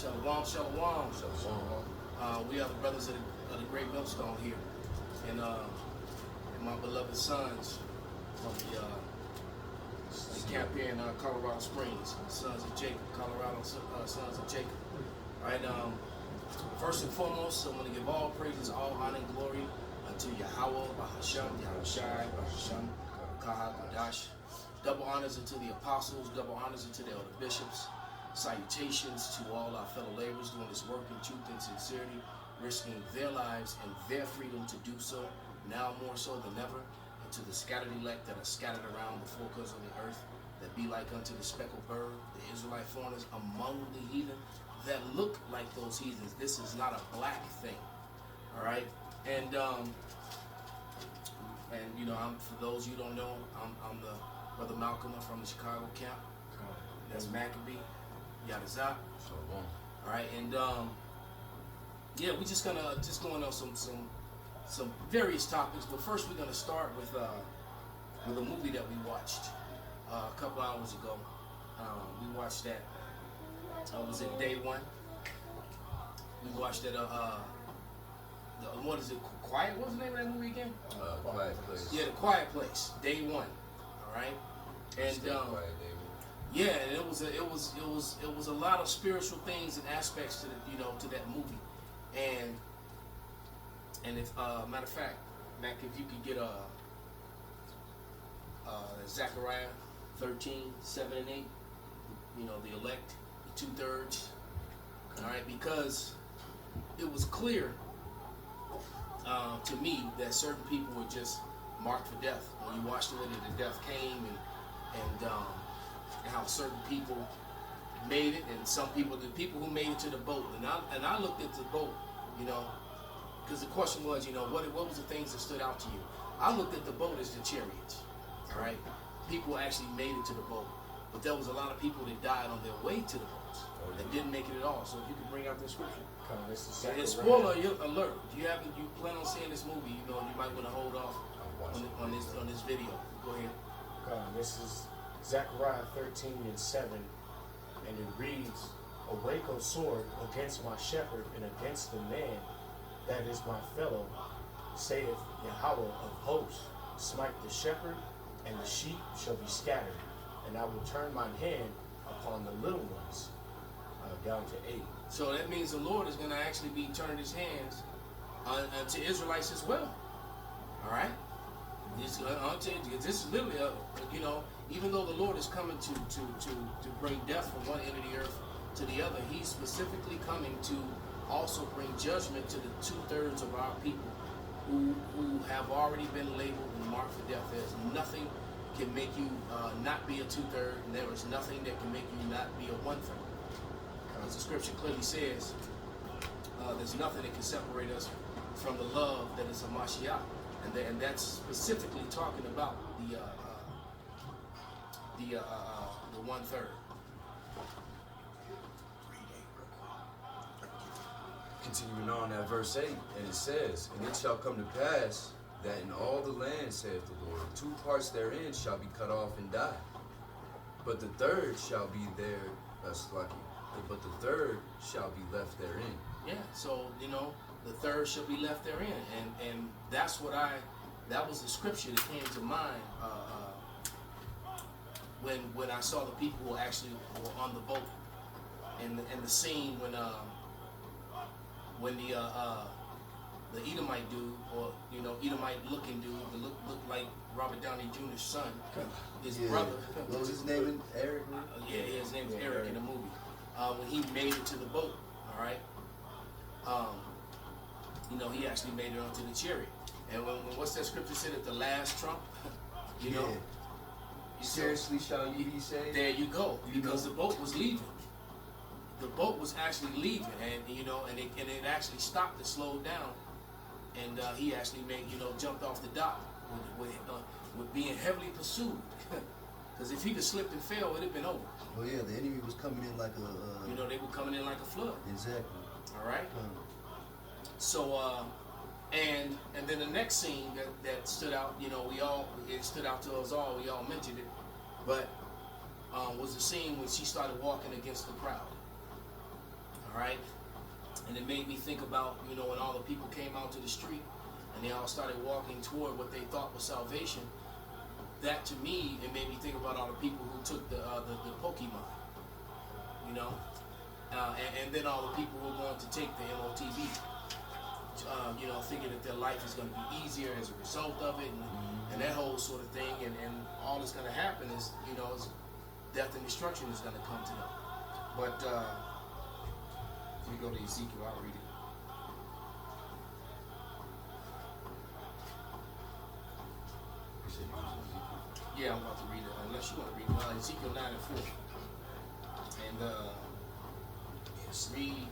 Shalom, shalom. Shalom. We are the brothers of the Great Millstone here, and my beloved sons from the camp here in Colorado Springs, sons of Jacob, Colorado sons of Jacob. All right. First and foremost, I want to give all praises, all honor and glory unto Yahweh, Bahasham, Yahushai, Bahasham, Kahakadash. Double honors unto the apostles, double honors unto the elder bishops. Salutations to all our fellow laborers doing this work in truth and sincerity, risking their lives and their freedom to do so, now more so than ever, and to the scattered elect that are scattered around the four corners of the earth, that be like unto the speckled bird, the Israelite foreigners among the heathen, that look like those heathens. This is not a black thing, all right? And you know, for those you don't know, I'm the Brother Malcolm from the Chicago camp. That's Maccabee. Yadazak. All right, and yeah, we're just going on some various topics, but first we're gonna start with a movie that we watched a couple hours ago. We watched that. Was it day one? We watched that. What is it? Quiet. What's the name of that movie again? Quiet Place. Yeah, The Quiet Place. Day one. All right, and yeah, and it was a lot of spiritual things and aspects to to that movie, and if matter of fact, Mac, if you could get Zechariah 13, 7 and 8, the elect, the 2/3, all right, because it was clear to me that certain people were just marked for death. When you watched the way that the death came and how certain people made it, and the people who made it to the boat, and I looked at the boat, because the question was, what was the things that stood out to you? I looked at the boat as the chariots, all right? People actually made it to the boat, but there was a lot of people that died on their way to the boats that didn't make it at all. So if you could bring out the scripture. And spoiler alert, if you plan on seeing this movie, you might want to hold off on this video. Go ahead. This is Zechariah 13 and 7, and it reads, "Awake, O sword, against my shepherd and against the man that is my fellow, saith Yahweh of hosts, smite the shepherd, and the sheep shall be scattered, and I will turn mine hand upon the little ones," down to 8. So that means the Lord is going to actually be turning his hands to Israelites as well. All right? This is literally, even though the Lord is coming to bring death from one end of the earth to the other, he's specifically coming to also bring judgment to the 2/3 of our people who have already been labeled and marked for death. There's nothing can make you not be a 2/3, and there is nothing that can make you not be a 1/3. As the scripture clearly says, there's nothing that can separate us from the love that is a Mashiach. And that's specifically talking about the 1/3. Continuing on at verse 8, and it says, "And it shall come to pass that in all the land, saith the Lord, 2 parts therein shall be cut off and die. But the third shall be there, but the third shall be left therein." Yeah, so the third shall be left therein, and that was the scripture that came to mind when I saw the people who actually were on the boat, and the scene when the Edomite dude, or Edomite looking dude, that looked like Robert Downey Jr.'s son, his brother. What was his name? Eric? Yeah, his name is Eric in the movie. When he made it to the boat, all right. He actually made it onto the chariot. And when what's that scripture said at the last trump? Seriously, shall you be saved? There you go. Because the boat was leaving. The boat was actually leaving, and it actually stopped and slowed down, and he actually jumped off the dock with being heavily pursued. Because if he'd have slipped and fell, it'd have been over. Well, yeah, the enemy was coming in like a. They were coming in like a flood. Exactly. All right. So, and then the next scene that stood out, it stood out to us all. We all mentioned it, but was the scene when she started walking against the crowd. All right, and it made me think about, you know, when all the people came out to the street and they all started walking toward what they thought was salvation. That to me, it made me think about all the people who took the Pokemon, you know, and then all the people who are going to take the MOTB, you know, thinking that their life is going to be easier as a result of it, and that whole sort of thing, and all that's going to happen is, you know, is death and destruction is going to come to them. But let me go to Ezekiel. I'll read it. Yeah, I'm about to read it. Unless you want to read it. Ezekiel 9 and 4. And read.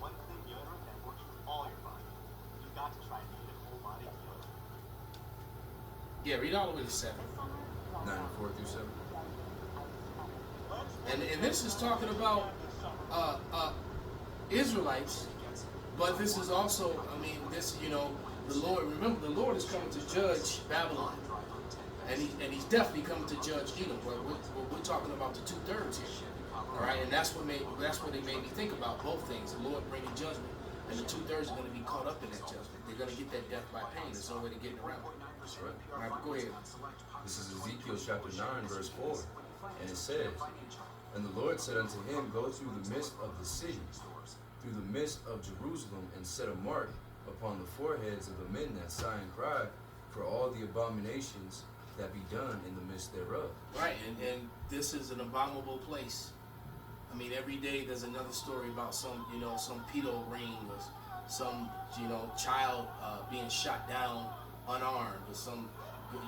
One thing deodorant that works with all your body. You got to try native whole body deodorant. Yeah, read all the way to 7. 9 and 4 through 7. And this is talking about Israelites. But this is also, I mean, this, you know, the Lord, remember, the Lord is coming to judge Babylon. And he's definitely coming to judge Edom. We're talking about the 2/3 here. All right, and that's what it made me think about both things. The Lord bringing judgment, and the 2/3 are going to be caught up in that judgment. They're going to get that death by pain. There's no way to get around it. That's right. All right, go ahead. This is Ezekiel chapter 9, verse 4. And it says, And the Lord said unto him, Go through the midst of the city, through the midst of Jerusalem, and set a mark upon the foreheads of the men that sigh and cry for all the abominations that be done in the midst thereof. Right, and this is an abominable place. I mean, every day there's another story about some, you know, some pedo ring or some, you know, child being shot down unarmed, or some,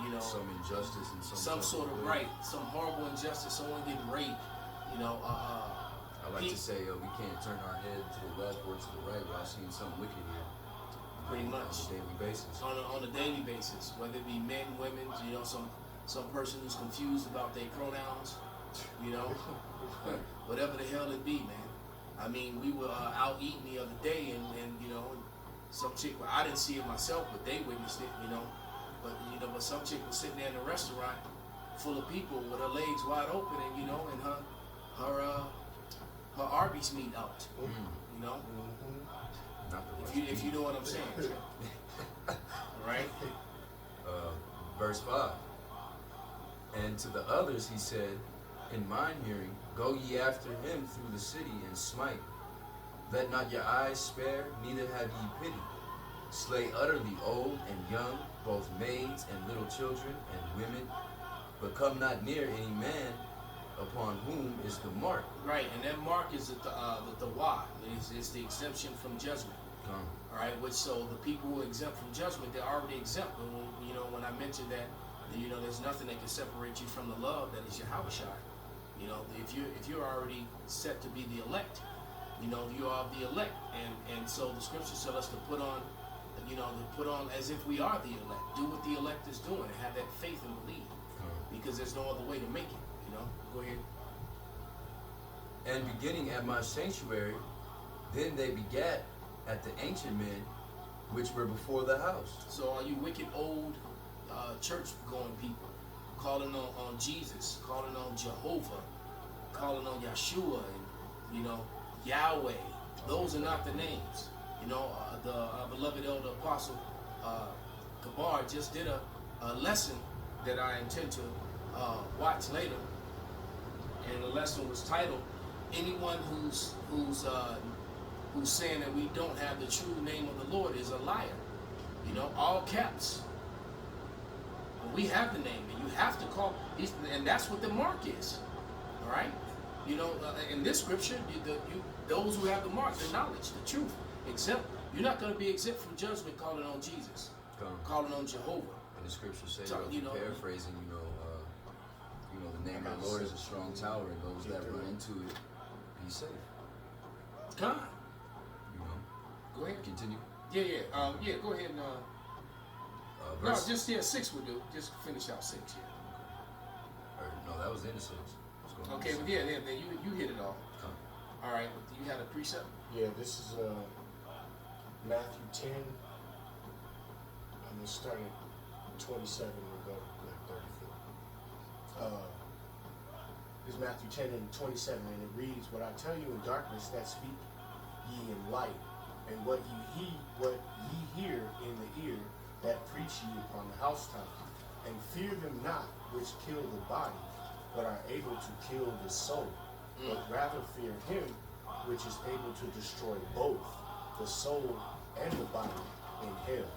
you know, some injustice and some sort of right, some horrible injustice, someone getting raped, you know. I like to say we can't turn our head to the left or to the right without seeing something wicked here. Pretty much. On a daily basis. On a daily basis, whether it be men, women, you know, some person who's confused about their pronouns, you know, whatever the hell it be, man. I mean, we were out eating the other day, and you know, some chick, well, I didn't see it myself, but they witnessed it, you know. But some chick was sitting there in a restaurant full of people with her legs wide open, and you know, and her Arby's meat out, you know. If you know what I'm saying, right? Verse 5. And to the others he said, In mine hearing, go ye after him through the city and smite. Let not your eyes spare, neither have ye pity. Slay utterly old and young, both maids and little children and women, but come not near any man upon whom is the mark. Right, and that mark is the why. It's the exemption from judgment. All right, which so the people who are exempt from judgment, they're already exempt. You know, when I mentioned that, you know, there's nothing that can separate you from the love that is Yahushua. You know, if you're already set to be the elect, you know, you are the elect, and so the scriptures tell us to put on, you know, to put on as if we are the elect. Do what the elect is doing, and have that faith and believe, because there's no other way to make it. You know, go ahead. And beginning at my sanctuary, then they begat at the ancient men which were before the house. So all you wicked old church-going people, calling on Jesus, calling on Jehovah, calling on Yeshua, and, you know, Yahweh. Those are not the names. You know, the beloved elder apostle Kabar just did a lesson that I intend to watch later, and the lesson was titled, "Anyone who's saying that we don't have the true name of the Lord is a liar." You know, all caps. We have the name, and you have to call, and that's what the mark is. All right, you know, in this scripture, those who have the mark, the knowledge, the truth, exempt. You're not going to be exempt from judgment calling on Jesus, calling on Jehovah. And the scriptures say, You know, paraphrasing, the name of the Lord is a strong tower, and those that run into it, be safe. God. You know. Go ahead. Continue. Yeah. Go ahead and. No, Verse, just 6 will do. Just finish out 6. Yeah. no, that was in the 6. Okay, but yeah, you hit it all. All right, you had a precept. Yeah, this is Matthew 10. I'm gonna start at 27 and go to like 34. is Matthew 10 and 27, and it reads, "What I tell you in darkness, that speak ye in light, and what ye hear in the ear, that preach ye upon the housetop. And fear them not which kill the body, but are able to kill the soul, but rather fear him which is able to destroy both the soul and the body in hell.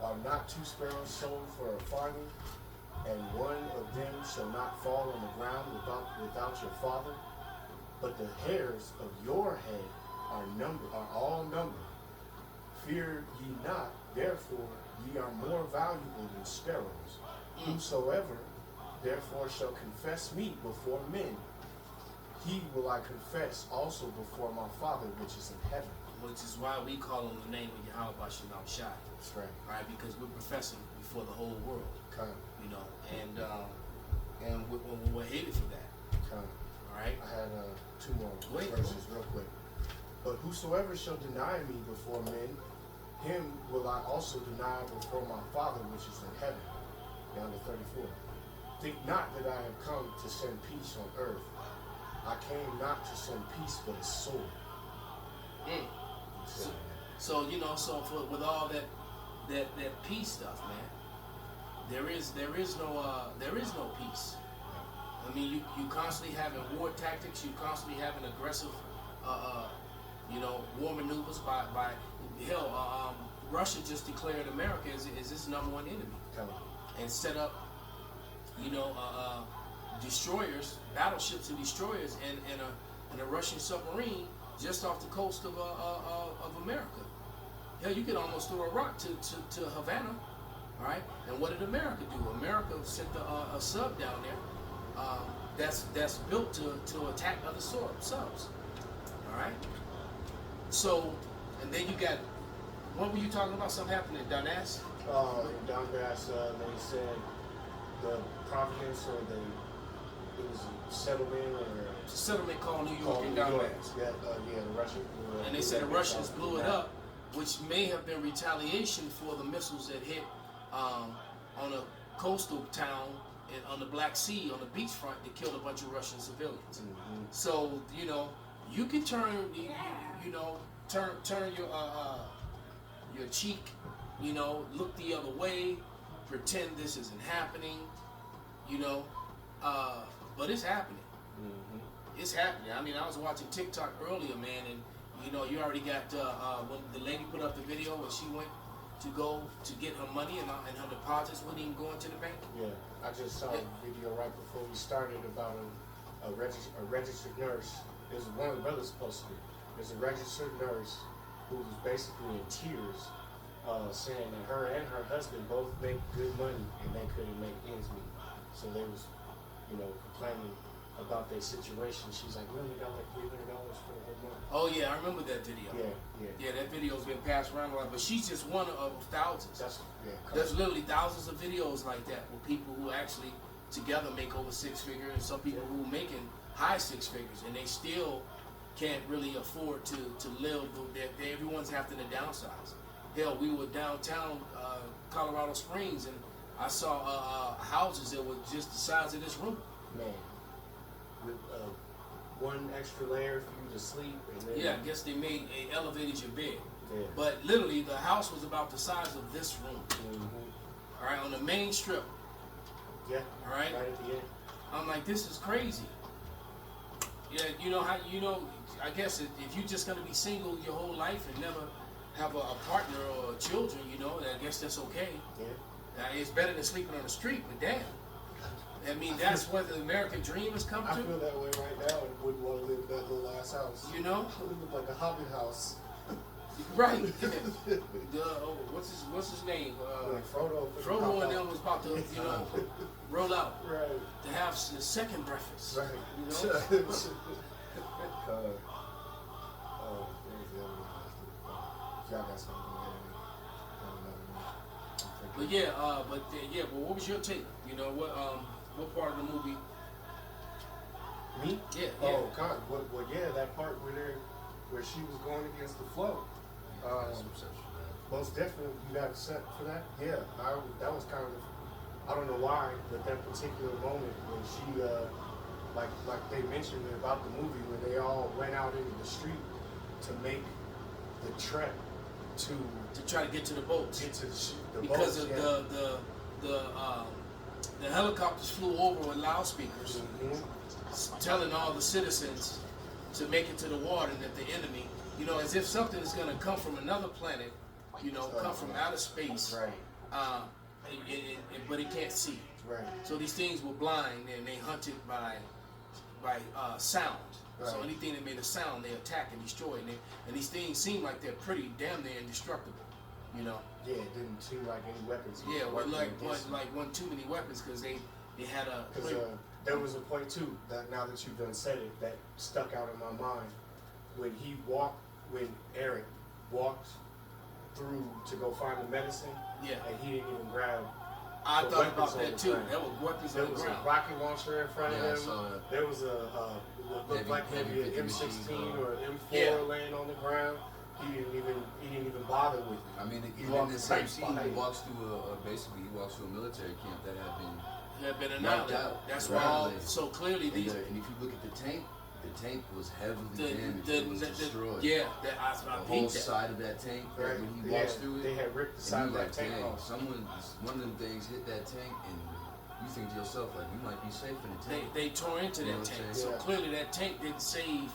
Are not 2 sparrows sold for a farthing, and one of them shall not fall on the ground without your Father? But the hairs of your head are all numbered. Fear ye not, therefore ye are more valuable than sparrows. Whosoever therefore shall confess me before men, he will I confess also before my Father which is in heaven." Which is why we call on the name of Yahweh Bashem Shai. That's right. Right? Because we're professing before the whole world. Come. You know, and we're hated for that. Come. All right? I had 2 more verses real quick. "But whosoever shall deny me before men, him will I also deny before my Father which is in heaven." Down to 34. "Think not that I have come to send peace on earth. I came not to send peace but a sword." So you know, with all that peace stuff, man, there is no peace. I mean, you constantly having war tactics. You constantly having aggressive, war maneuvers by hell. Russia just declared America as its #1 enemy, and set up, destroyers, battleships and destroyers, and a Russian submarine just off the coast of America. Hell, you could almost throw a rock to Havana, all right? And what did America do? America sent a sub down there that's built to attack other subs, all right? So, and then you got, what were you talking about? Something happened in Donetsk? In Donbass, they said the Providence, or it was a settlement, or It's a settlement called New York in Donbass. Yeah, the Russian. And they said the Russians blew it up, which may have been retaliation for the missiles that hit on a coastal town on the Black Sea, on the beachfront, that killed a bunch of Russian civilians. Mm-hmm. So, you can turn your cheek, look the other way, pretend this isn't happening, but it's happening. Mm-hmm. It's happening. I mean, I was watching TikTok earlier, man, and you already got when the lady put up the video when she went to go to get her money and her deposits wouldn't even go into the bank. Yeah, I just saw a video right before we started about a registered nurse. It was one of the brothers posted it. There's a registered nurse who was basically in tears, saying that her and her husband both make good money and they couldn't make ends meet. So they was, complaining about their situation. She's like, "We only got like $300 for her month." Oh yeah, I remember that video. Yeah. That video's been passed around a lot, but she's just one of thousands. There's There's literally thousands of videos like that with people who actually together make over 6 figures, and some people who making high 6 figures, and they still can't really afford to live. Everyone's having to downsize. Hell, we were downtown Colorado Springs, and I saw houses that were just the size of this room. Man, with one extra layer for you to sleep, and then Yeah, I guess they elevated your bed. Yeah. But literally, the house was about the size of this room. Mm-hmm. All right, on the main strip. Yeah. All right. Right at the end. I'm like, this is crazy. Yeah, I guess if you're just gonna be single your whole life and never have a partner or children, I guess that's okay. Yeah. It's better than sleeping on the street, but damn. I mean, that's what the American dream has come I to. feel that way right now and wouldn't want to live in that little ass house. You know? It looked like a hobby house. Right. What's his name? Like Frodo. Frodo and them was about to, roll out Right. to have the second breakfast. Right. You know? Oh, there's the other one. Y'all got something But but what was your take? What part of the movie? Me? Yeah. Oh God. Well, that part where she was going against the flow. Most definitely, you got set for that. Yeah, that was kind of, I don't know why, but that particular moment when she like they mentioned about the movie when they all went out into the street to make the trek to try to get to the boats. Get to the because boats, of the helicopters flew over with loudspeakers, telling all the citizens to make it to the water, and that the enemy, as if something is going to come from another planet, come from outer space, right? But it can't see. Right. So these things were blind, and they hunted by sound. Right. So anything that made a sound, they attack and destroy. And these things seem like they're pretty damn near indestructible. Yeah, it didn't seem like any weapons. Yeah, well, wasn't too many weapons because they had a. Because there was a point too that now that you've done said it, that stuck out in my mind when Eric walked through to go find the medicine. Yeah. And he didn't even grab. I thought about that too. There were weapons on the ground. There was a rocket launcher in front of him. I saw that. There was what looked like maybe an M16 or an M4 laying on the ground. He didn't even bother with it. I mean, even in the same scene, he walks through a military camp that had been annihilated. That's why so clearly and if you look at the tank was heavily damaged. It was destroyed. The whole side of that tank, right. When he walks through it, they had ripped the side of that tank off. One of them things hit that tank, and you think to yourself, like, you might be safe in the tank. They tore into that tank, so clearly that tank didn't save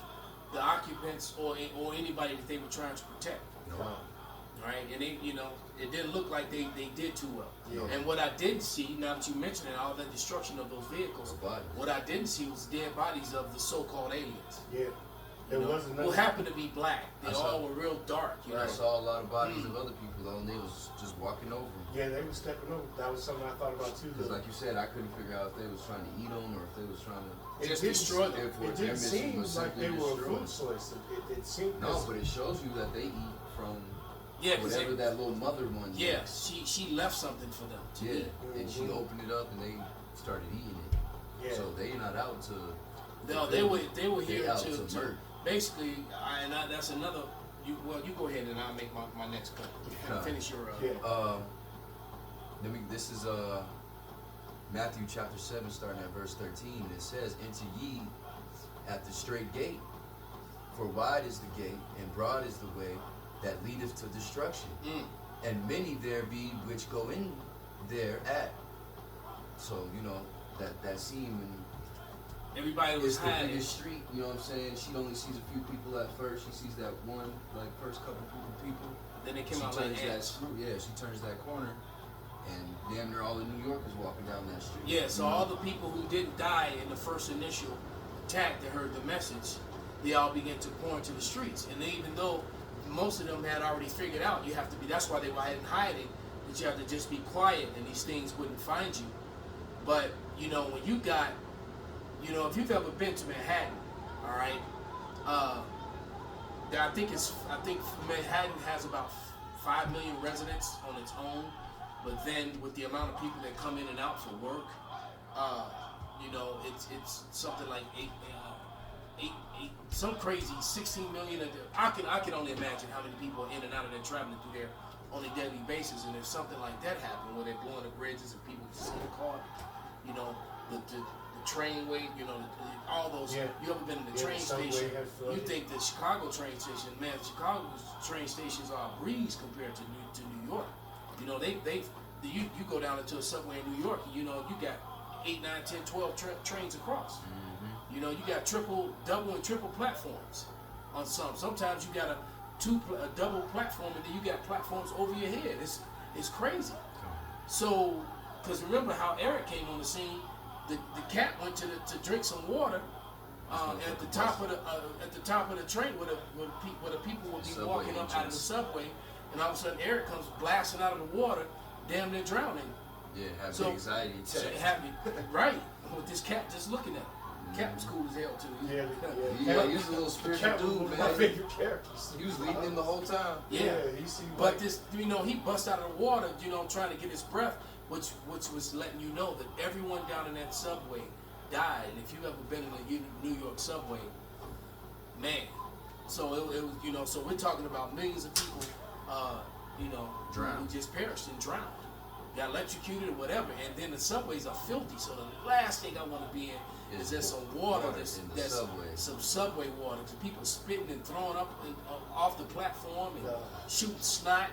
the occupants or anybody that they were trying to protect. No. Right, and it didn't look like they did too well. Yeah. And what I didn't see, now that you mentioned it, all that destruction of those vehicles, what I didn't see was dead bodies of the so-called aliens. Yeah, there wasn't. Who happened to be black. They all were real dark. I saw a lot of bodies of other people though, and they was just walking over them. Yeah, they were stepping over. That was something I thought about too. Because, like you said, I couldn't figure out if they was trying to eat them or if they was trying to just destroy them. It didn't seem like they were a food source. It seemed but it shows you that they eat from. Yeah, whatever that little mother one. Yeah, she left something for them to eat. And she opened it up and they started eating it. Yeah. So they not out to. No, they were here to basically. That's another. You go ahead and I'll make my next point. Finish your. This is Matthew chapter 7, starting at verse 13, and it says, "Enter ye at the straight gate, for wide is the gate and broad is the way that leadeth to destruction, and many there be which go in thereat." So that scene when everybody was the biggest street. You know what I'm saying? She only sees a few people at first. She sees that one, first couple group of people. Then they came out like ants. She turns that corner, and damn near all of New York is walking down that street. Yeah. So all the people who didn't die in the first initial attack that heard the message, they all began to pour into the streets, and even though most of them had already figured out you have to be. That's why they were hiding. That you have to just be quiet, and these things wouldn't find you. But when you got, if you've ever been to Manhattan, all right, I think Manhattan has about 5 million residents on its own. But then with the amount of people that come in and out for work, it's something like some crazy 16 million. I can only imagine how many people are in and out of there traveling through there on a daily basis. And if something like that happened, where they're blowing the bridges and people just get caught, the train wait, all those. Yeah. You ever been in the train station? You think the Chicago train station, man? Chicago's train stations are a breeze compared to New York. You go down into a subway in New York, and you got 8, 9, 10, 12 trains across. You got double and triple platforms on some. Sometimes you got a double platform, and then you got platforms over your head. It's crazy. So, because remember how Eric came on the scene, the cat went to drink some water at the top of the train where the people would be walking up out of the subway, and all of a sudden Eric comes blasting out of the water, damn near drowning. Yeah, having anxiety. Right, with this cat just looking at him. Cat was cool as hell too. Yeah, he was a little spiritual dude, man. My favorite character. He was leading him the whole time. Yeah, but this, he bust out of the water, trying to get his breath, which was letting you know that everyone down in that subway died. And if you've ever been in a New York subway, man, so it was, so we're talking about millions of people, drowned. who just perished and drowned. got electrocuted or whatever, and then the subways are filthy. So the last thing I want to be in is there some water that's some subway water. People spitting and throwing up off the platform and shooting snot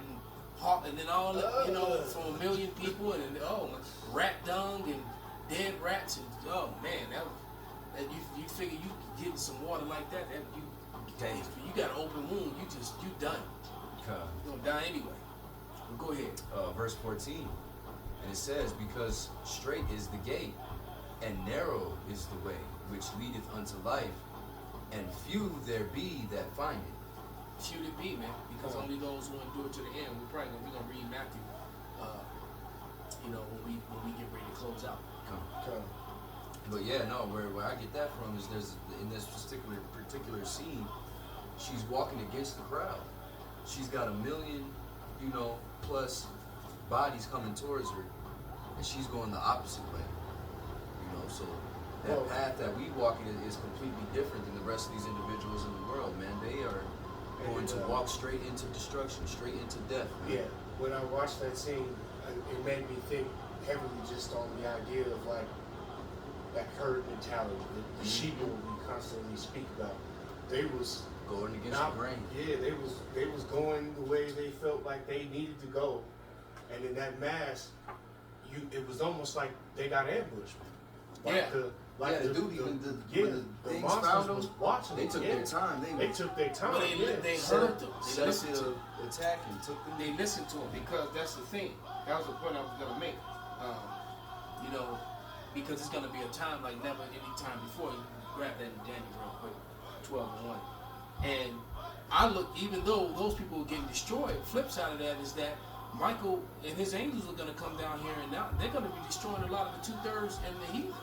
and then all that, from a million people, and then, rat dung and dead rats, and man, that you figure you getting some water like that you got an open wound, you done. You're gonna die anyway. Well, go ahead. Verse 14, and it says, because straight is the gate, and narrow is the way which leadeth unto life, and few there be that find it. Few there be, man, because only those who endure to the end. We're gonna read Matthew, when we get ready to close out. But yeah, no, where I get that from is there's in this particular scene, she's walking against the crowd. She's got 1 million, plus bodies coming towards her, and she's going the opposite way. So that path that we walk in is completely different than the rest of these individuals in the world, man. They are going to walk straight into destruction, straight into death, man. Yeah, when I watched that scene, it made me think heavily just on the idea of like that herd mentality, the sheep that we constantly speak about. They was going against the grain. Yeah, they was going the way they felt like they needed to go, and in that mass, it was almost like they got ambushed. Like the monsters was watching. They took their time. They took their time. But they heard them. They listened to them. Attack and took them. They listened to them because that's the thing. That was the point I was gonna make. Because it's gonna be a time like never any time before. You grab that in Daniel real quick, 12:1. And I look, even though those people were getting destroyed, flip side of that is that Michael and his angels are going to come down here, and now they're going to be destroying a lot of the 2/3 and the heathen.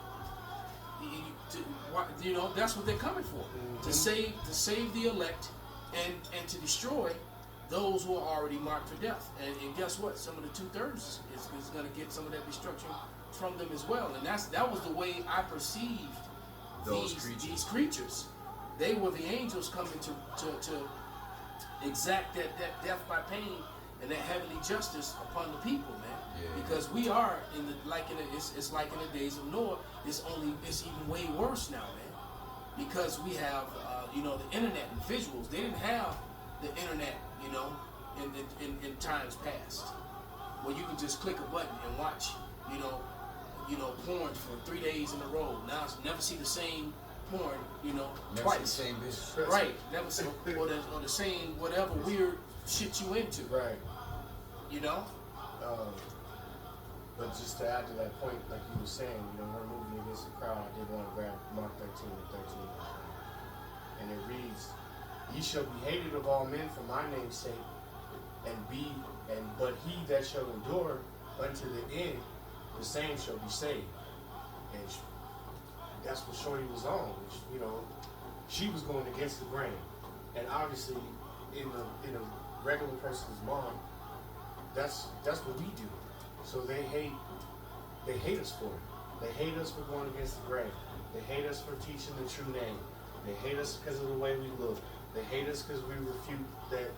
That's what they're coming for, to save the elect, and to destroy those who are already marked for death. And guess what? Some of the 2/3 is going to get some of that destruction from them as well. And that was the way I perceived these creatures. They were the angels coming to exact that death by pain and that heavenly justice upon the people, man. Yeah. Because we are it's like in the days of Noah. It's even way worse now, man. Because we have the internet and visuals. They didn't have the internet, in times past, where you can just click a button and watch, porn for 3 days in a row. Now never see the same porn, never twice. See the same bitch. Right. Never see or the same whatever weird shit you into. Right. But just to add to that point, like you were saying, we're moving against the crowd. I did want to grab Mark 13 and 13. And it reads, "Ye shall be hated of all men for my name's sake, but he that shall endure unto the end, the same shall be saved." And that's what Shorty was on. She was going against the grain. And obviously, in a regular person's mind, that's what we do. So they hate us for it. They hate us for going against the grain. They hate us for teaching the true name. They hate us because of the way we look. They hate us because we refute that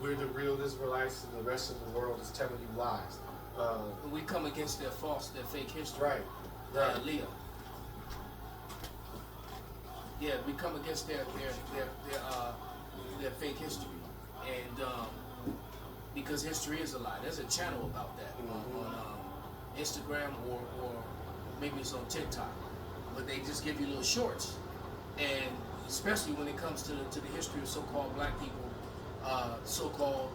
we're the real Israelites and the rest of the world is telling you lies. We come against their fake history. Right. Leah. Yeah, we come against their fake history, and because history is a lie. There's a channel about that on Instagram or maybe it's on TikTok, but they just give you little shorts, and especially when it comes to the history of so-called black people, so-called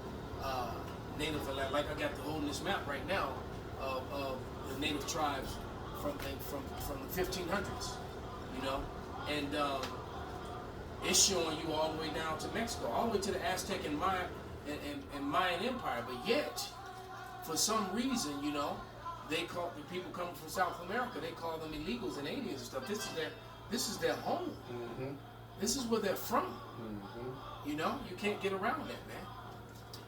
native, like I got holding this map right now of the native tribes from the 1500s, and it's showing you all the way down to Mexico, all the way to the Aztec and Mayan Empire. But yet, for some reason, they call the people coming from South America, they call them illegals and aliens and stuff. This is their home. Mm-hmm. This is where they're from. Mm-hmm. You can't get around that, man.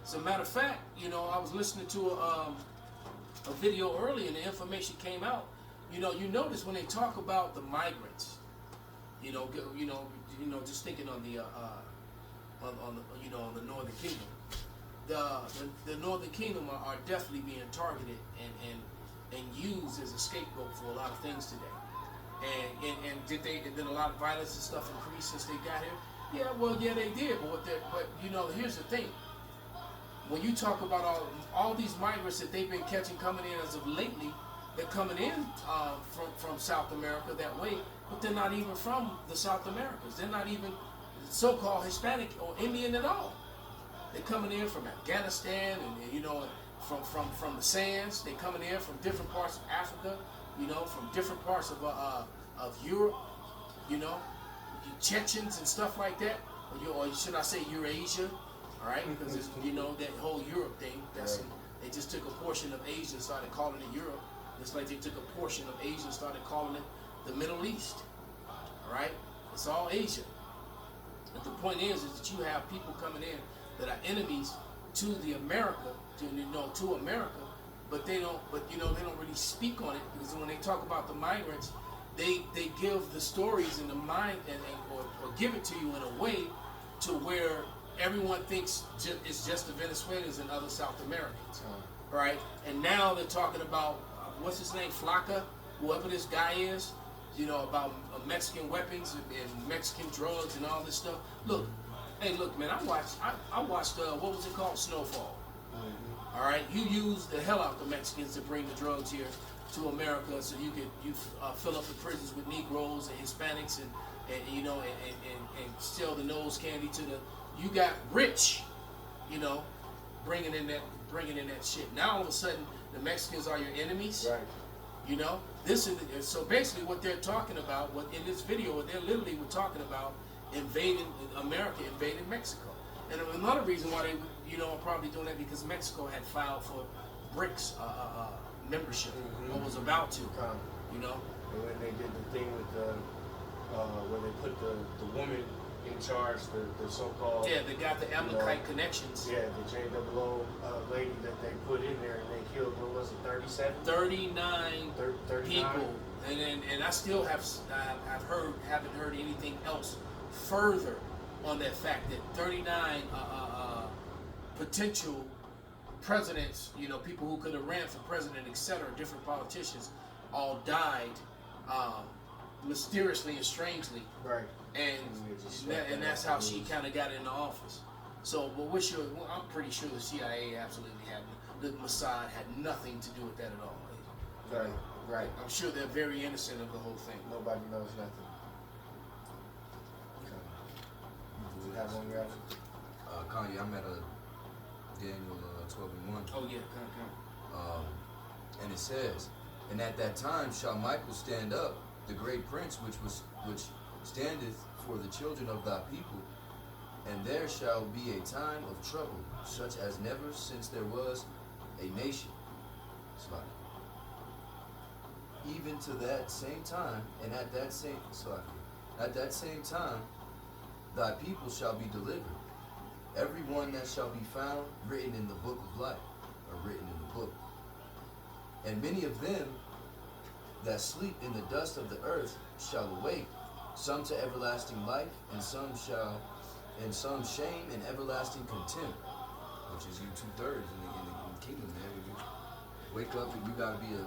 As a matter of fact, I was listening to a video earlier, and the information came out. You notice when they talk about the migrants, just thinking on the on the northern kingdom, the Northern Kingdom are definitely being targeted and used as a scapegoat for a lot of things today. And then a lot of violence and stuff increased since they got here? Yeah, well, yeah, they did. But you know, here's the thing. When you talk about all these migrants that they've been catching coming in as of lately, they're coming in from South America that way, but they're not even from the South Americas. They're not even so-called Hispanic or Indian at all. They're coming in from Afghanistan and you know, from the sands. They're coming in from different parts of Africa, you know, from different parts of Europe, you know, Chechens and stuff like that, or should I say Eurasia, all right? Because it's, you know, that whole Europe thing. They just took a portion of Asia and started calling it Europe. Just like they took a portion of Asia and started calling it the Middle East, all right? It's all Asia. But the point is that you have people coming in that are enemies to the America, to America, but they don't really speak on it, because when they talk about the migrants, they give the stories in the mind or give it to you in a way to where everyone thinks it's just the Venezuelans and other South Americans, right? And now they're talking about what's his name, Flocka, whoever this guy is, you know, about Mexican weapons and Mexican drugs and all this stuff. Look, hey, look, man, I watched what was it called, Snowfall. All right, you used the hell out the Mexicans to bring the drugs here to America, so you fill up the prisons with Negroes and Hispanics and you know and sell the nose candy to the. You got rich, you know, bringing in that shit. Now all of a sudden the Mexicans are your enemies. Right. You know, this is so basically what they're talking about. What in this video, what they're literally were talking about, invading America, invading Mexico. And another reason why they, you know, are probably doing that because Mexico had filed for BRICS membership, or was about to. You know. And when they did the thing with the where they put the woman in charge, the so-called, yeah, they got the Amalekite connections. Yeah, the JOO lady that they put in there, and they killed, what was it, 37? 39 39 people, and I still haven't heard anything else further on that fact that 39 potential presidents, you know, people who could have ran for president, etc., different politicians, all died mysteriously and strangely. Right. And that's how she kind of got into office. So, but I'm pretty sure the CIA absolutely the Mossad had nothing to do with that at all. Right. I'm sure they're very innocent of the whole thing. Nobody knows nothing. Do you have one, Gavin? Kanye, I'm at Daniel 12:1. Oh yeah, come. And it says, and at that time shall Michael stand up, the great prince which standeth for the children of thy people, and there shall be a time of trouble, such as never since there was a nation. Even to that same time, and at that same time, thy people shall be delivered, every one that shall be found written in the book of life, or written in the book. And many of them that sleep in the dust of the earth shall awake, some to everlasting life, and some shame and everlasting contempt, which is you 2/3 in the kingdom, man. When you wake up and you gotta be a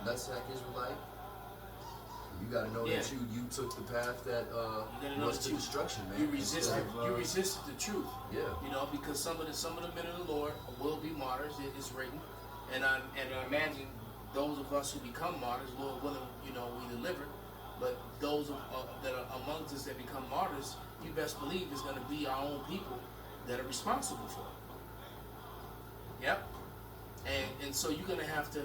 nutsack Israelite. You gotta know that you took the path that was to destruction, man. You resisted the truth. Yeah. You know, because some of the men of the Lord will be martyrs. It's written, and I imagine those of us who become martyrs, Lord willing, you know, we deliver. But those that are amongst us that become martyrs, you best believe it's going to be our own people that are responsible for it. Yep. And so you're going to have to,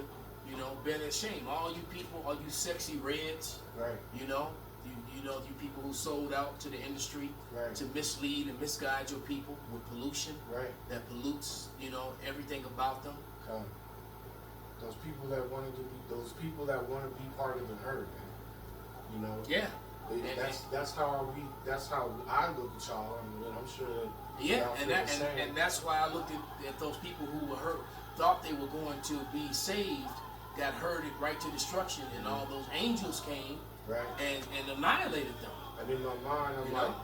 you know, bear that shame. All you people, all you sexy reds, right? You know, you people who sold out to the industry, right, to mislead and misguide your people with pollution, right, that pollutes, you know, everything about them. Those people that want to be part of the herd, man. You know. Yeah. That's how I look at y'all, and I'm sure that. Yeah, and that's why I looked at those people who were hurt, thought they were going to be saved, got herded right to destruction, and all those angels came, right, and annihilated them. And in my mind, I'm like,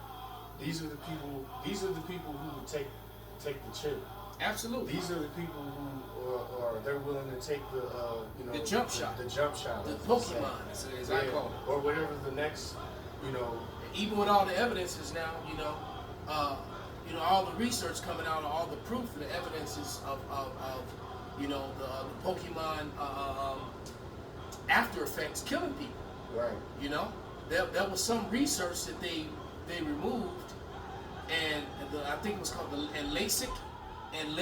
these are the people who would take the chip. Absolutely. These are the people who are they're willing to take the The jump shot. the jump shot, The Pokemon, as I call it. or whatever the next, Even with all the evidences now, all the research coming out, all the proof and the evidences of the Pokemon after effects killing people. right. There was some research that they removed, and I think it was called LASIK, and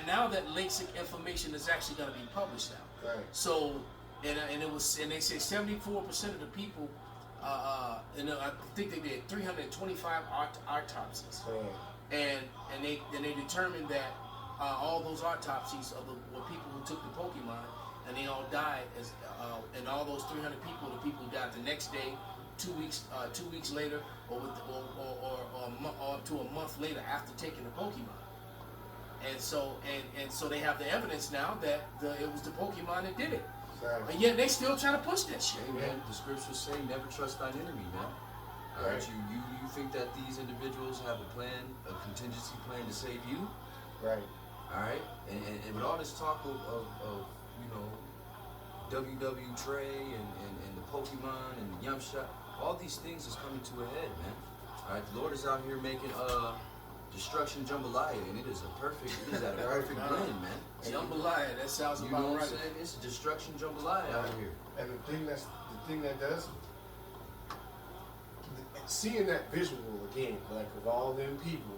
now that LASIK information is actually going to be published now. Right. So, and they say 74% of the people, I think they did 325 autopsies, and they determined that all those autopsies of the people who took the Pokemon, and they all died and all those 300 people, the people who died the next day, 2 weeks later, or up to a month later after taking the Pokemon. And so they have the evidence now that it was the Pokemon that did it. Right. And yet they still trying to push that shit. Hey, man, the scriptures say never trust thine enemy, man. All right, you think that these individuals have a plan, a contingency plan to save you? Right. All right, and with all this talk of WW Trey and the Pokemon and the Yum Shot, all these things is coming to a head, man. All right, the Lord is out here making destruction jambalaya, and it is at a perfect blend, man. Jambalaya, that sounds You know about what right. I'm saying? It's destruction jambalaya out here. And the thing that does, seeing that visual again, like of all them people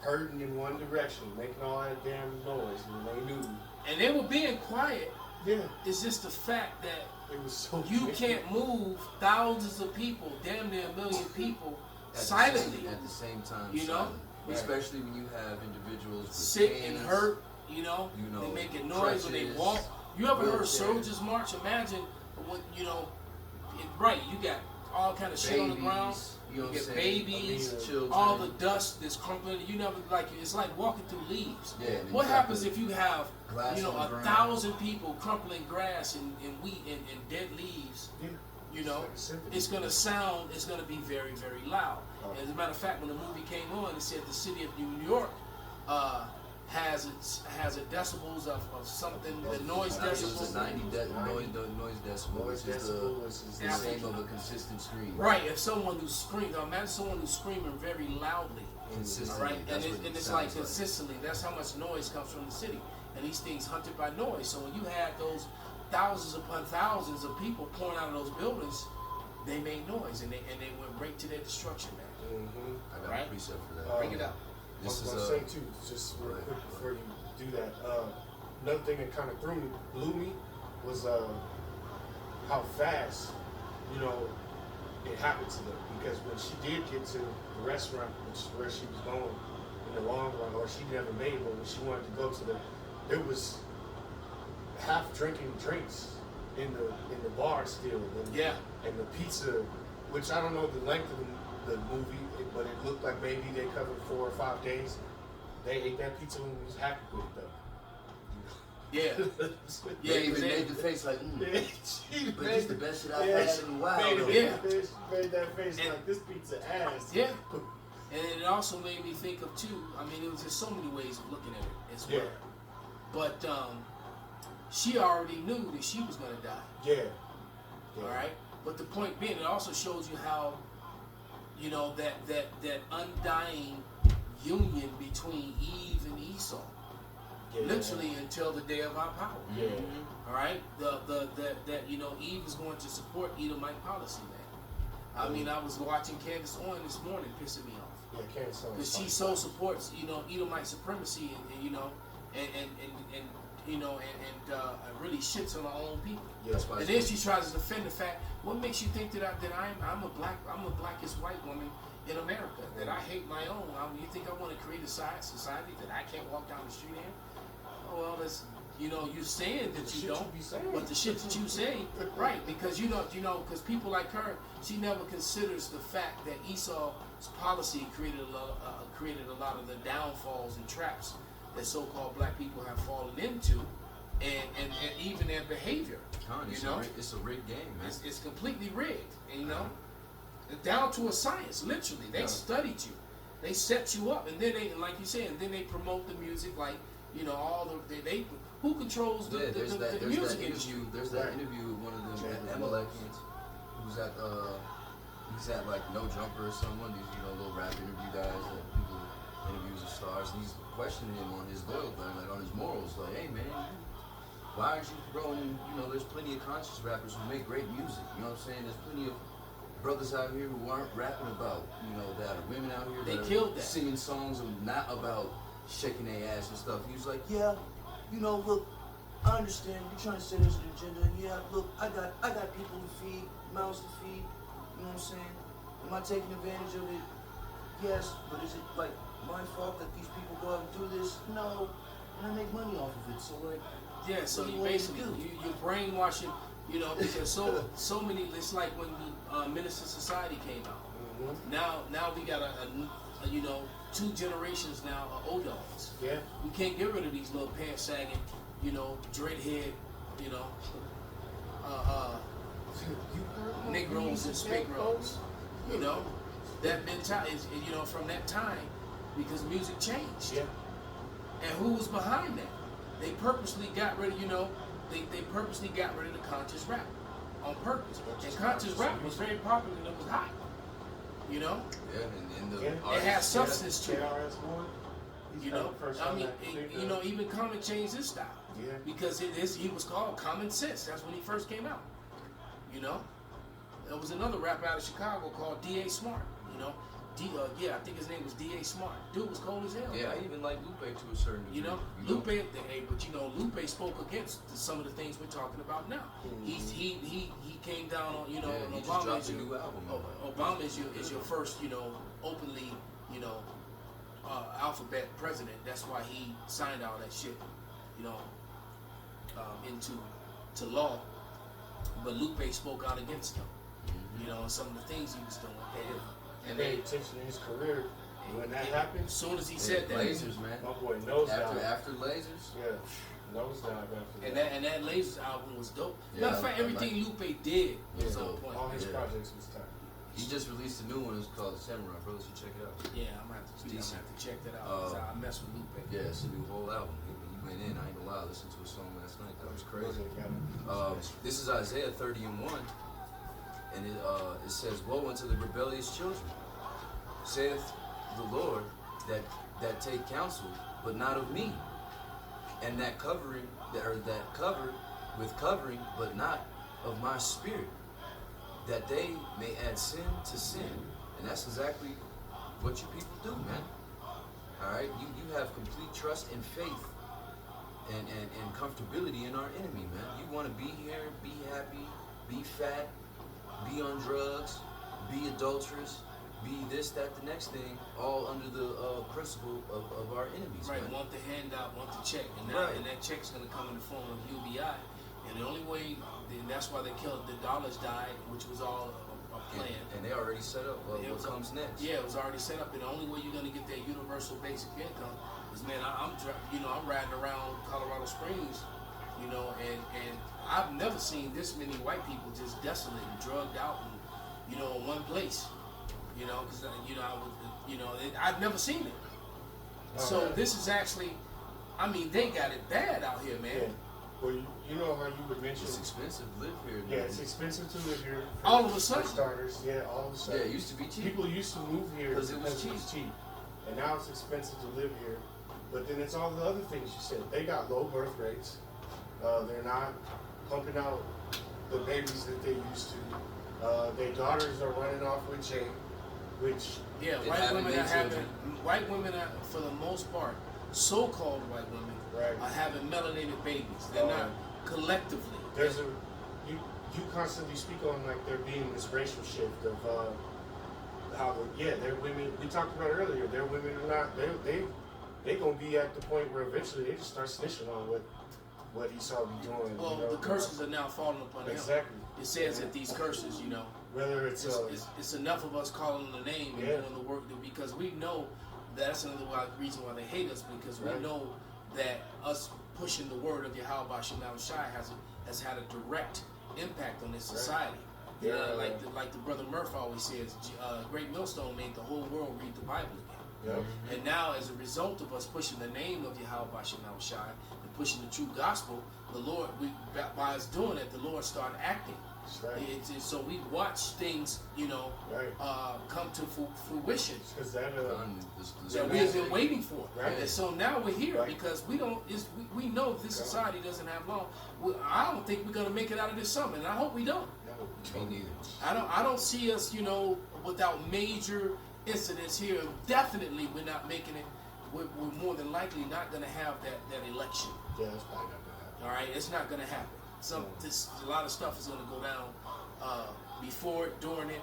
hurting in one direction, making all that damn noise, and they knew. And they were being quiet. Yeah. It's just the fact that It was so. you can't move thousands of people, damn near 1 million people, silently. At the same time, You know? silent. Right. Especially when you have individuals with Sick pains, and hurt, they making noise when they crutches, walk. You ever heard wheelchairs. soldiers march? Imagine what, right, you got all kind of shit on the ground. you know what You I'm get saying? babies, children. all the dust that's crumpling. You never it's like walking through leaves. Yeah, and What you got happens the if you have glass on the 1,000 people crumpling grass and wheat and dead leaves? Yeah. It's gonna be very, very loud. As a matter of fact, when the movie came on, it said the city of New York has a decibels of something, the noise decibels. It's a 90 noise decibel, which is the same of a consistent scream. Right, if someone who's screaming, imagine someone who's screaming very loudly. Consistently, All right, that's and what it it's sounds like consistently. That's how much noise comes from the city, and these things hunted by noise. So when you had those thousands upon thousands of people pouring out of those buildings, they made noise, and they went right to their destruction, man. Mm-hmm. I got Right. a precept for that. Bring it up. I This was is gonna say too, just real quick before you do that. Another thing that kind of blew me was how fast, it happened to them. Because when she did get to the restaurant, which is where she was going in the long run, or she never made, but when she wanted to go to there was half drinking drinks in the bar still. And, Yeah. And the pizza, which I don't know the length of the movie, but it looked like maybe they covered 4 or 5 days. They ate that pizza and was happy with it though. Yeah. Yeah, They even 'cause made the face like, She but made it's the best shit I've had in a while. though. Yeah. She made that face And- like this pizza ass. Yeah. And it also made me think of too. I mean, it was just so many ways of looking at it as well. Yeah. But she already knew that she was gonna die. Yeah. All right. But the point being, it also shows you how, that undying union between Eve and Esau, Yeah. literally until the day of our power. Yeah. All right. Eve is going to support Edomite policy, man. I mean, I was watching Candace Owens this morning, pissing me off. Yeah, can't say. Because she so supports, Edomite supremacy, and really shits on her own people. Yeah. That's why And then she tries to defend the fact, what makes you think that I'm a blackest white woman in America, that I hate my own? You think I want to create a society that I can't walk down the street in? Oh, well, that's, you're saying that you don't, but the shit that you say, right, because because people like her, she never considers the fact that Esau's policy created a lot of the downfalls and traps that so-called black people have fallen into, and even their behavior. It's a rigged game, man. It's completely rigged, and down to a science. Literally, they studied you. They set you up, and then they, like you said, and then they promote the music, like all they who controls the music industry. There's that interview with one of them Amalekians who's at he's at like No Jumper or someone, these little rap interview guys that people interviews with stars, and he's questioning him on his loyalty, like on his morals, like, hey man, why aren't you growing? There's plenty of conscious rappers who make great music. You know what I'm saying? There's plenty of brothers out here who aren't rapping about, that, or women out here that are singing songs not about shaking their ass and stuff. He was like, yeah, look, I understand you're trying to set us an agenda, and yeah, look, I got people to feed, mouths to feed. You know what I'm saying? Am I taking advantage of it? Yes, but is it like my fault that these people go out and do this? No, and I make money off of it. So like, yeah, so you basically you're brainwashing. Because so many. It's like when the Minister Society came out. Mm-hmm. Now we got a 2 generations now of old dogs. Yeah. We can't get rid of these little pants sagging, dreadhead, Negroes and Spigros. That mentality is from that time, because music changed. Yeah. And who was behind that? They purposely got rid of They purposely got rid of the conscious rap on purpose. And conscious rap was very popular and it was hot. Yeah, it has substance to it. I mean, even Common changed his style. Yeah. Because he was called Common Sense. That's when he first came out. There was another rapper out of Chicago called D.A. Smart. I think his name was D.A. Smart. Dude was cold as hell. Yeah, I even like Lupe to a certain degree. But Lupe spoke against some of the things we're talking about now. Mm-hmm. He came down on on Obama is your Obama is your first openly alphabet president. That's why he signed all that shit into law. But Lupe spoke out against him. Mm-hmm. Some of the things he was doing. And paid attention to his career when that happened. As soon as he said that, Lasers, man. My boy knows after Lasers. Yeah, nosedive after that. And that Lasers album was dope. Yeah, Matter of fact, everything Lupe did was on point. All his projects was tight. He just released a new one. It's called Samurai. Brothers, you check it out. Yeah, I'm gonna have to check that out. I mess with Lupe. Yeah, it's a new whole album. He went in. I ain't gonna lie. I listened to a song last night. That was crazy. This is Isaiah 30:1. And it says, woe unto the rebellious children, saith the Lord, that take counsel, but not of me, and that cover with covering, but not of my spirit, that they may add sin to sin. And that's exactly what you people do, man. Alright? You have complete trust and faith and comfortability in our enemy, man. You want to be here, be happy, be fat, be on drugs, be adulterous, be this, that, the next thing, all under the principle of our enemies. Right, man. want the handout, want the check, and that check's going to come in the form of UBI. And the only way, that's why they killed, the dollars died, which was all a plan. And they already set up what comes next. Yeah, it was already set up. And the only way you're going to get that universal basic income is, man, I'm riding around Colorado Springs, and I've never seen this many white people just desolate and drugged out and, in one place. Because I've never seen it. So this is actually, they got it bad out here, man. Yeah. Well, you know how you would mention it's expensive to live here. Yeah, it's expensive to live here. All of a sudden, starters. Yeah, all of a sudden. Yeah, it used to be cheap. People used to move here because it was cheap, and now it's expensive to live here. But then it's all the other things you said. They got low birth rates. They're not pumping out the babies that they used to. Their daughters are running off with Jake, which white women are, for the most part, so-called white women are having melanated babies. They're not collectively. There's you constantly speak on like there being this racial shift of how they're women. We talked about earlier. Their women are not. They gonna be at the point where eventually they just start snitching on what Esau be doing. Well, the curses are now falling upon him. Exactly. It says that these curses, whether it's enough of us calling the name and doing the work, because we know that's another reason why they hate us, because we know that us pushing the word of Yahweh Shem Shai has had a direct impact on this society. Like the brother Murph always says, Great Millstone made the whole world read the Bible again. Yep. And now, as a result of us pushing the name of Yahweh Bashim Shai and pushing the true gospel, the Lord, by us doing it, the Lord started acting. That's right. So we watch things, Right. come to fruition Because that, that we've been waiting for. Right. And so now we're here Right. because we know this society doesn't have long. I don't think we're gonna make it out of this summer, and I hope we don't. no. Me neither. I don't see us, without major incidents here. Definitely, we're not making it. We're more than likely not gonna have that election. Yeah, that's probably not gonna happen. All right, it's not gonna happen. A lot of stuff is gonna go down before it, during it.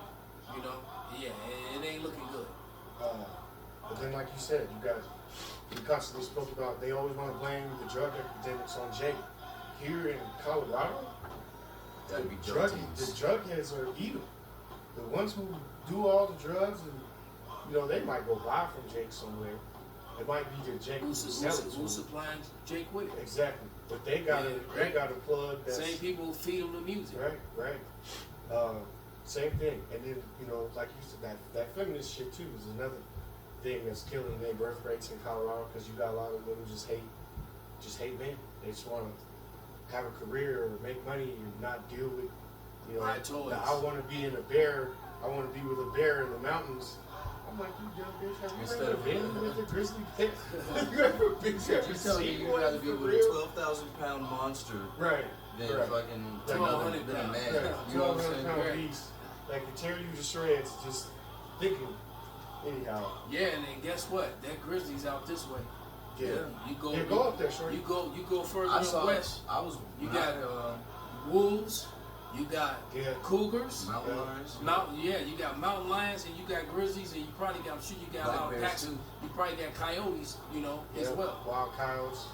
Yeah, it ain't looking good. But then, like you said, you constantly spoke about. They always want to blame the drug epidemics on Jake. Here in Colorado, That'd be the drug teams. drug heads are evil. The ones who do all the drugs, and they might go buy from Jake somewhere. It might be that Jake Who's supplying Jake with it? Exactly, but they got a plug. That's, Same people who feed them the music. Right. Same thing, and then like you said, that feminist shit too is another thing that's killing their birth rates in Colorado because you got a lot of women just hate men. They just want to have a career or make money and not deal with I want to be in a bear. I want to be with a bear in the mountains. I'm like, you dumb bitch, have you ever been with a grizzly bear? You ever been You tell me you'd rather be with a 12,000-pound monster right, than right. fucking Like another 100 than a pounds. man. Right. You know what I'm 1,200 pound saying? beast that can tear you to shreds just thinking. Anyhow. Yeah, and then guess what? That grizzly's out this way. Yeah. You go. Yeah, go up there, shorty. You go further I saw. west. I was. You when got wolves. You got Yeah. cougars. mountain Yeah. lions. You got mountain lions, and you got grizzlies, and you probably got. I'm sure you got Black out bears, packs. too. You probably got coyotes. As Yeah. well. Wild coyotes.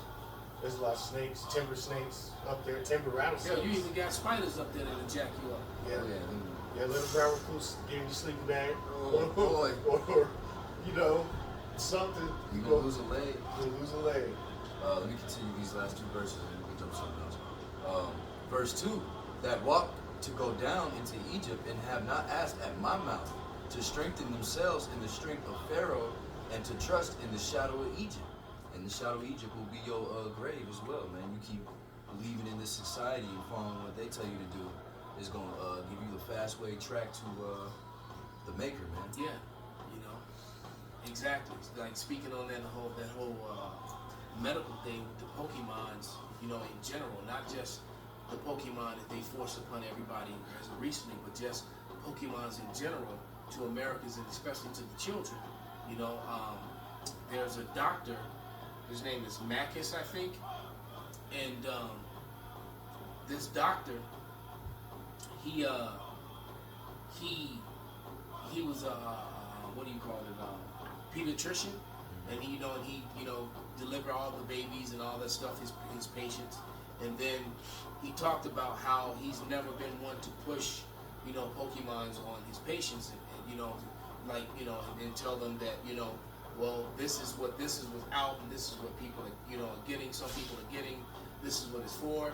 There's a lot of snakes, timber snakes up there, timber Yeah, rattlesnakes. you even got spiders up there that'll jack you up. Yeah. Oh, yeah. Yeah, little brown recluse getting you sleeping bag. Oh, boy. Or, something. You gonna lose a leg. You lose a leg. Let me continue these last two verses and we can jump to something else. Verse 2, that walk to go down into Egypt and have not asked at my mouth to strengthen themselves in the strength of Pharaoh and to trust in the shadow of Egypt. And the shadow of Egypt will be your grave as well, man. You keep believing in this society and following what they tell you to do is going to give you the fast way track to the maker, man. Yeah, exactly. Like speaking on that whole medical thing with the Pokemons, in general, not just the Pokemon that they force upon everybody as of recently, but just Pokemons in general to Americans and especially to the children. There's a doctor, his name is Macus, I think, and this doctor, he was what do you call it, pediatrician, and he delivered all the babies and all that stuff, his patients, and then he talked about how he's never been one to push Pokemons on his patients, and and tell them that well, this is what's out, and this is what people are getting. Some people are getting. This is what it's for.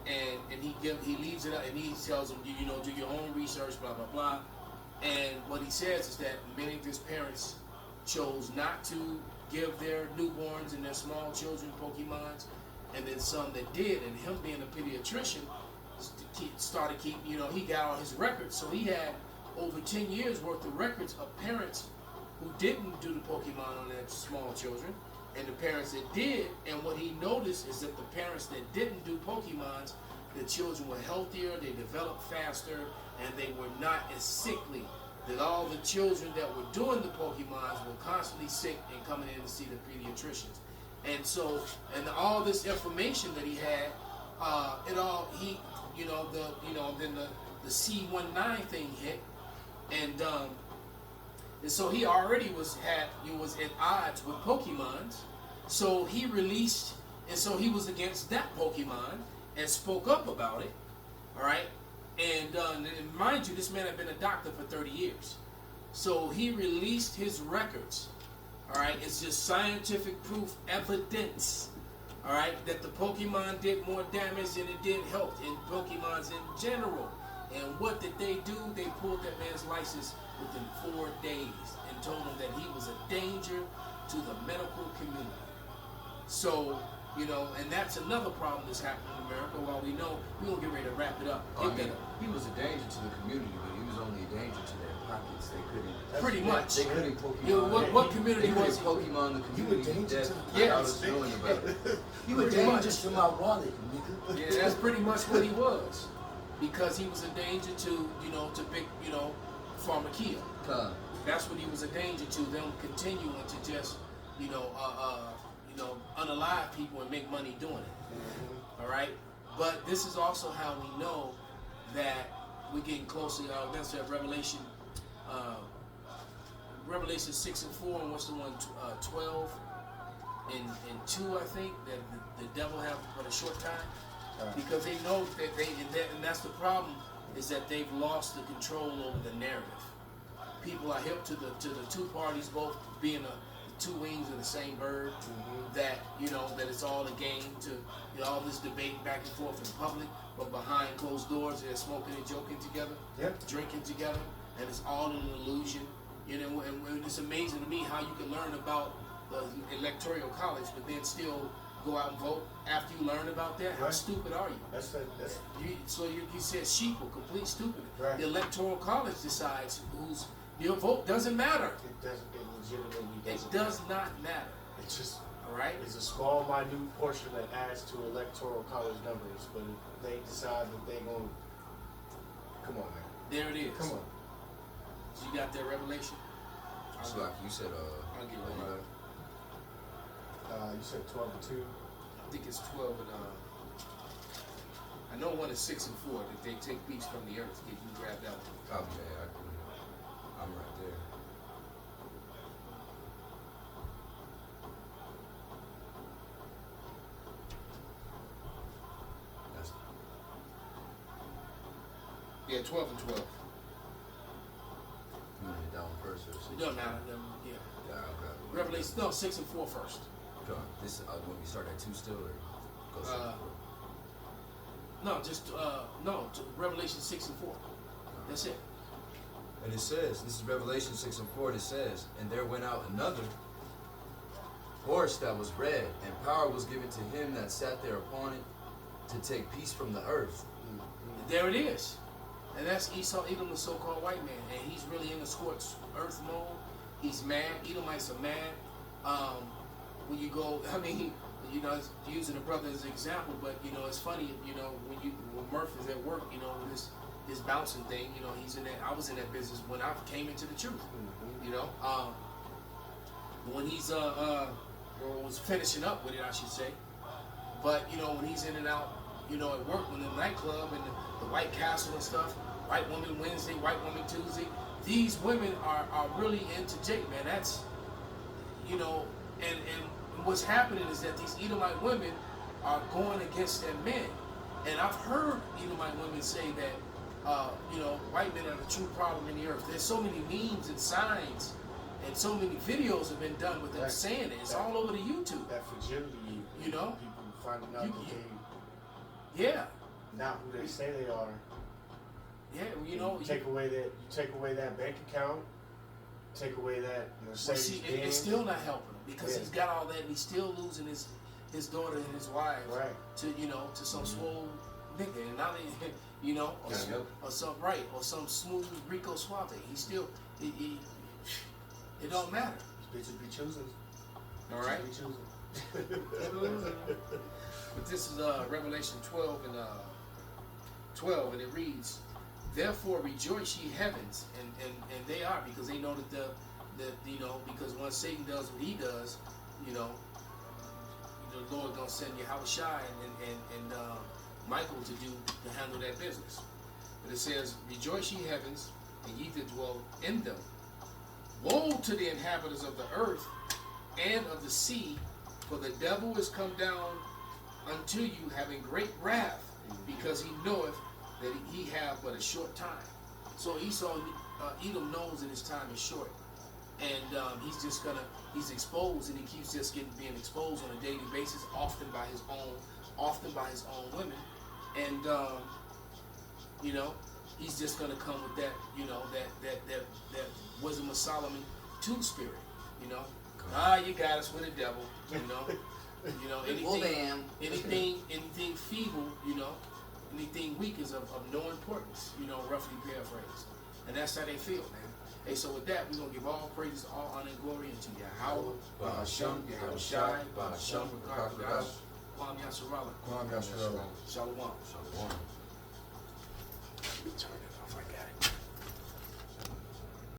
And he leaves it out, and he tells them, do your own research, blah blah blah. And what he says is that many of his parents chose not to give their newborns and their small children Pokemons, and then some that did. And him being a pediatrician, started keep. He got all his records, so he had over 10 years worth of records of parents who didn't do the Pokemon on their small children, and the parents that did. And what he noticed is that the parents that didn't do Pokemons, the children were healthier, they developed faster, and they were not as sickly. That all the children that were doing the Pokemons were constantly sick and coming in to see the pediatricians. And so, and all this information that he had, then the C19 thing hit, and so he already was at odds with Pokemons. So he released, and so he was against that Pokemon and spoke up about it. All right, and mind you, this man had been a doctor for 30 years. So he released his records. All right, it's just scientific proof, evidence. All right, that the Pokemon did more damage than it did help in Pokemons in general. And what did they do? They pulled that man's license within 4 days and told him that he was a danger to the medical community. So, you know, and that's another problem that's happening in America. While we know, we're going to get ready to wrap it up. I mean, he was a danger to the community, but he was only a danger to their pockets. They couldn't. Pretty much. They couldn't Pokemon. You know, what community they was couldn't Pokemon the community. You a danger death to the without Yes. us knowing about it. You were Pretty dangerous much. to my wallet, nigga. Yeah, that's pretty much what he was. Because he was a danger to, you know, to big, you know, pharmakia. That's what he was a danger to, them continuing to just, you know, unalive people and make money doing it. All right? But this is also how we know that we're getting closer. That's at Revelation 6 and 4, and what's the one, 12 and 2, I think, that the devil have but a short time. Because they know that and that's the problem, is that they've lost the control over the narrative. People are hip to the two parties, both being the two wings of the same bird. That, you know, that it's all a game to, you know, all this debate back and forth in public, but behind closed doors they're smoking and joking together, drinking together, and it's all an illusion. You know, and it's amazing to me how you can learn about the electoral college, but then still go out and vote after you learn about that. How stupid are you? That's So you said sheeple, complete stupid. Right. The electoral college decides who's your vote doesn't matter. it doesn't. It legitimately doesn't. It does not matter. It's just. All right. It's a small, minute portion that adds to electoral college numbers, but if they decide that they're going to. Come on, man. There it is. Come on. So you got that revelation? So like you said, I'll get one out. You said 12 and 2. I think it's 12 and I know one is 6 and 4. That they take beats from the earth. If you grab that one. oh yeah, I'm right there. That's Yeah, 12 and 12. you want it down first or six? It doesn't matter. Yeah. Yeah, okay. Revelation, no, 6 and 4 first. Come on. This when we start at 2 still or go 6 and 4? No, just Revelation 6 and 4. That's it. And it says, this is Revelation 6 and 4, and it says, and there went out another horse that was red, and power was given to him that sat there upon it to take peace from the earth. There it is. And that's Esau, Edom, the so-called white man. And he's really in the scorched earth mode. He's mad. Edomites are mad. When you go, I mean, you know, using a brother as an example, but, you know, it's funny, you know, when Murph is at work, you know, with his bouncing thing, you know, he's in that, I was in that business when I came into the truth, you know. When he's, was finishing up with it, I should say. But, you know, when he's in and out, you know, at work, when the nightclub and the White Castle and stuff, White Woman Wednesday, White Woman Tuesday, these women are really into Jake, man. That's, you know, and what's happening is that these Edomite women are going against their men. And I've heard Edomite women say that, you know, white men are the true problem in the earth. There's so many memes and signs and so many videos have been done with them saying it. It's all over the YouTube. That fragility, you know, people finding out that yeah, not who they say they are. Yeah, you know, you take away that bank account, take away that Mercedes Benz. It's still not helping him because he's got all that and he's still losing his daughter and his wife to, you know, to some swole nigga, and not you know, or some some smooth Rico Suave. He still it don't matter. These bitches be choosing. All right. Be choosing. But this is Revelation 12 and it reads, "Therefore rejoice ye heavens," and they are, because they know that you know, because once Satan does what he does, you know, the Lord gonna send Yahushua and Michael to handle that business. But it says, "Rejoice ye heavens, and ye that dwell in them. Woe to the inhabitants of the earth and of the sea, for the devil is come down unto you, having great wrath, because he knoweth that he have but a short time." So Edom knows that his time is short, and he's exposed, and he keeps just being exposed on a daily basis, often by his own women, and you know, he's just gonna come with that, you know, that wisdom of Solomon 2 spirit, you know. You got us with the devil, you know. You know, anything feeble, you know, anything weak is of no importance, you know, roughly paraphrased. And that's how they feel, man. Hey, so with that, we're gonna give all praises, all honor and glory unto Yahweh, Ba'asham, Yahushai, Ba'asham, Ba'asham, Kwam Yasharala, Kwam Yasharala. Shalom. Shalom. Turn it off, I got it.